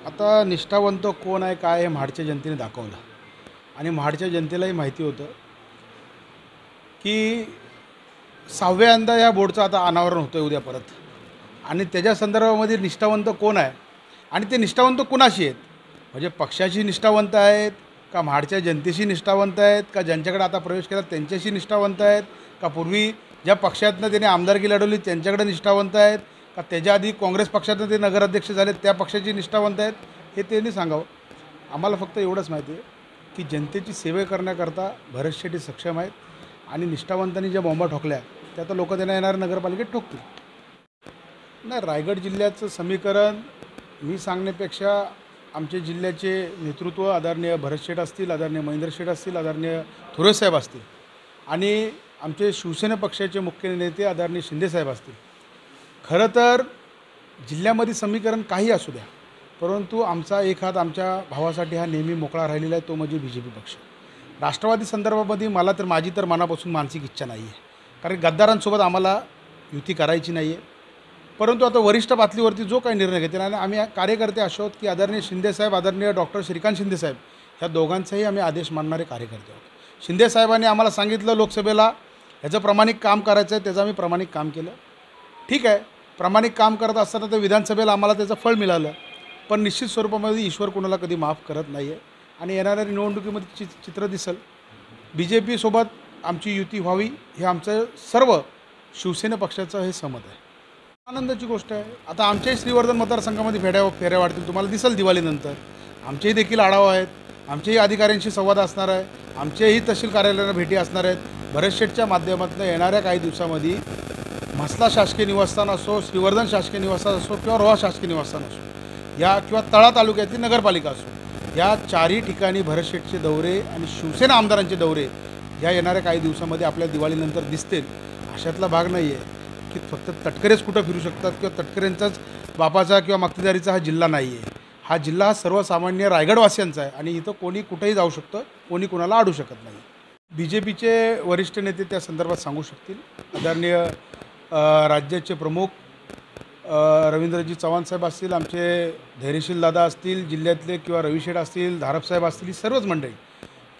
आता निष्ठावंत कोण आहे काय हे महाडच्या जनतेने दाखवलं आणि महाडच्या जनतेलाही माहिती होतं की सहाव्यांदा या बोर्डचं आता अनावरण होतं उद्या परत आणि त्याच्या संदर्भामध्ये निष्ठावंत कोण आहे आणि ते निष्ठावंत कुणाशी आहेत म्हणजे पक्षाशी निष्ठावंत आहेत का महाडच्या जनतेशी निष्ठावंत आहेत का ज्यांच्याकडे आता प्रवेश केला त्यांच्याशी निष्ठावंत आहेत का पूर्वी ज्या पक्षातनं त्याने आमदारकी लढवली त्यांच्याकडे निष्ठावंत आहेत का त्याच्या आधी काँग्रेस पक्षातनं ते नगराध्यक्ष झाले त्या पक्षाची निष्ठावंत आहेत हे त्यांनी सांगावं. आम्हाला फक्त एवढंच माहिती आहे की जनतेची सेवा करण्याकरता भरत शेट्टी सक्षम आहेत आणि निष्ठावंतांनी ज्या बॉम्बा ठोकल्या त्या तर लोक त्यांना येणाऱ्या नगरपालिकेत ठोकतील. नाही, रायगड जिल्ह्याचं समीकरण मी सांगण्यापेक्षा आमच्या जिल्ह्याचे नेतृत्व आदरणीय भरत शेठ असतील, आदरणीय महेंद्र शेठ असतील, आदरणीय थोरेसाहेब असतील आणि आमचे शिवसेना पक्षाचे मुख्य नेते आदरणीय शिंदेसाहेब असतील. खरं तर जिल्ह्यामध्ये समीकरण काही असू द्या, परंतु आमचा एक हात आमच्या भावासाठी हा नेहमी मोकळा राहिलेला आहे, तो म्हणजे BJP पक्ष. राष्ट्रवादी संदर्भामध्ये मला तर माझी तर मनापासून मानसिक इच्छा नाही आहे, कारण गद्दारांसोबत आम्हाला युती करायची नाही आहे. परंतु आता वरिष्ठ पातळीवरती जो काही निर्णय घेतील आणि आम्ही कार्यकर्ते असे आहोत की आदरणीय शिंदेसाहेब, आदरणीय डॉक्टर श्रीकांत शिंदेसाहेब ह्या दोघांचाही आम्ही आदेश मानणारे कार्यकर्ते आहोत. शिंदेसाहेबांनी आम्हाला सांगितलं लोकसभेला ह्याचं प्रामाणिक काम करायचं आहे, त्याचं आम्ही प्रामाणिक काम केलं. ठीक आहे, प्रामाणिक काम करत असताना तर विधानसभेला आम्हाला त्याचं फळ मिळालं, पण निश्चित स्वरूपामध्ये ईश्वर कोणाला कधी माफ करत नाही आहे आणि येणाऱ्या निवडणुकीमध्ये चित्र दिसेल. BJP सोबत आमची युती व्हावी हे आमचं सर्व शिवसेना पक्षाचं हे सहमत आहे. आनंदाची गोष्ट आहे. आता आमच्याही श्रीवर्धन मतदारसंघामध्ये फेऱ्या वाढतील, तुम्हाला दिसेल दिवाळीनंतर. आमचेही देखील आढावा आहेत, आमचेही अधिकाऱ्यांशी संवाद असणार आहे, आमचेही तहसील कार्यालयाला भेटी असणार आहेत. भरत शेठच्या माध्यमातून येणाऱ्या काही दिवसामध्ये म्हसला शासकीय निवासस्थान असो, श्रीवर्धन शासकीय निवासस्थान असो किंवा रोहा शासकीय निवासस्थान असो या किंवा तळा तालुक्यातली नगरपालिका असो, या चारही ठिकाणी भरत शेठचे दौरे आणि शिवसेना आमदारांचे दौरे या येणाऱ्या काही दिवसामध्ये आपल्या दिवाळीनंतर दिसतील. अशातला भाग नाही आहे की फक्त तटकरेच कुठं फिरू शकतात किंवा तटकरेंचाच बापाचा किंवा मागतेदारीचा हा जिल्हा नाही आहे. हा जिल्हा सर्वसामान्य रायगडवासियांचा आहे आणि इथं कोणी कुठेही जाऊ शकतं, कोणी कुणाला अडू शकत नाही. BJPचे वरिष्ठ नेते त्या संदर्भात सांगू शकतील. आदरणीय राज्याचे प्रमुख रवींद्रजी चव्हाणसाहेब असतील, आमचे धैर्यशील दादा असतील जिल्ह्यातले किंवा रविशेठ असतील, धारपसाहेब असतील, ही सर्वच मंडळी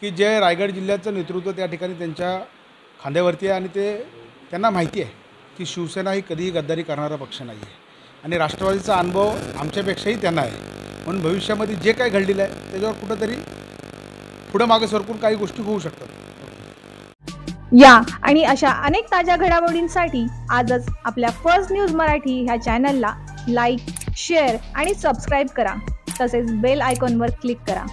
की जे रायगड जिल्ह्याचं नेतृत्व त्या ठिकाणी त्यांच्या खांद्यावरती आहे आणि ते त्यांना माहिती आहे की शिवसेना ही कधीही गद्दारी करणारा पक्ष नाही आहे आणि राष्ट्रवादीचा अनुभव आमच्यापेक्षाही त्यांना आहे. म्हणून भविष्यामध्ये जे काही घडलेलं आहे त्याच्यावर कुठंतरी पुढं मागे सरकून काही गोष्टी होऊ शकतात. या आणि अशा अनेक ताज्या घडामोडींसाठी आजच आपल्या फर्स्ट न्यूज मराठी ह्या चॅनलला लाईक, शेअर आणि सबस्क्राईब करा. तसेच बेल आयकॉनवर क्लिक करा.